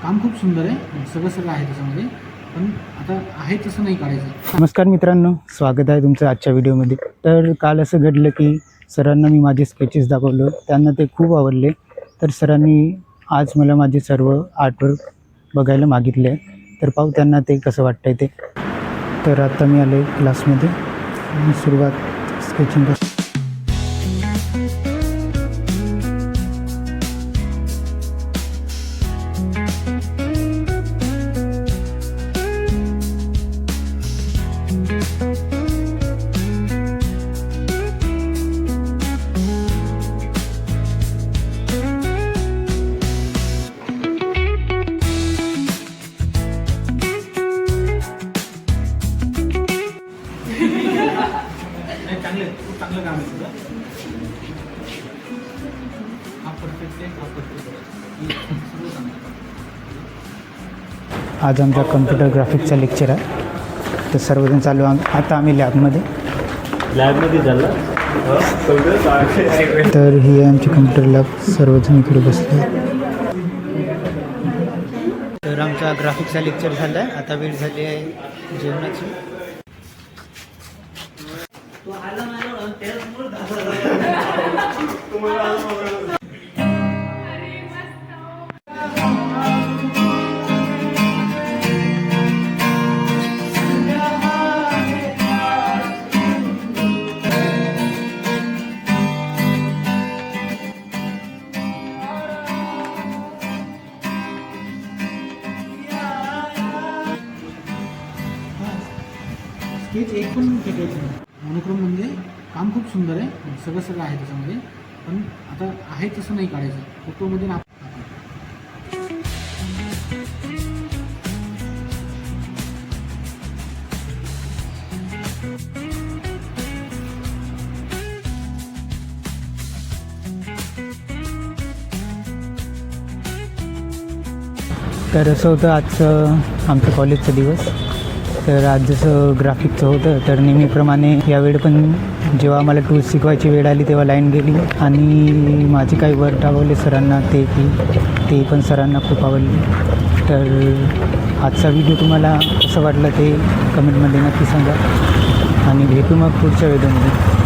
काम खूप सुंदर आहे, सगळं आहे त्याच्यामध्ये, पण आता आहे तसं नाही काढायचं. नमस्कार मित्रांनो, स्वागत आहे तुमचं आजच्या व्हिडिओमध्ये. तर काल असं घडलं की सरांना मी माझे स्केचेस दाखवलं, त्यांना ते खूप आवडले. तर सरांनी आज मला माझे सर्व आर्टवर्क बघायला मागितले. तर पाहू त्यांना ते कसं वाटतंय ते. तर आता मी आलो क्लासमध्ये आणि सुरुवात स्केचिंग खूप चांगलं काम आहे तुझं. हा परफेक्ट आहे, हा परफेक्ट आहे, सर्व चांगलं. आज आमचा कम्प्युटर ग्राफिक्सचा लेक्चर आहे. तर सर्वजण चालू आता आम्ही लॅबमध्ये झालं. तर ही आहे आमची कम्प्युटर लॅब. सर्वजण इकडे बसले. तर आमचा ग्राफिक्सचा लेक्चर झाला आहे. आता वेळ झाली आहे जेवणाची. स्केच एक पण फेकायचं नाही. मोनोक्रोम म्हणजे काम खूप सुंदर आहे, सगळं आहे त्याच्यामध्ये, पण आता आहे तसं नाही काढायचं. फोटोमध्ये ना तर असं होतं आजचं आमचं कॉलेजचा दिवस. तर आज जसं ग्राफिकचं होतं, तर नेहमीप्रमाणे यावेळी पण जेव्हा आम्हाला टूल्स शिकवायची वेळ आली तेव्हा लाईन गेली आणि माझे काही वर्क आवडले सरांना, ते पण सरांना खूप आवडले. तर आजचा व्हिडिओ तुम्हाला कसं वाटलं ते कमेंटमध्ये नक्की सांगा आणि भेटू मग पुढच्या व्हिडिओमध्ये.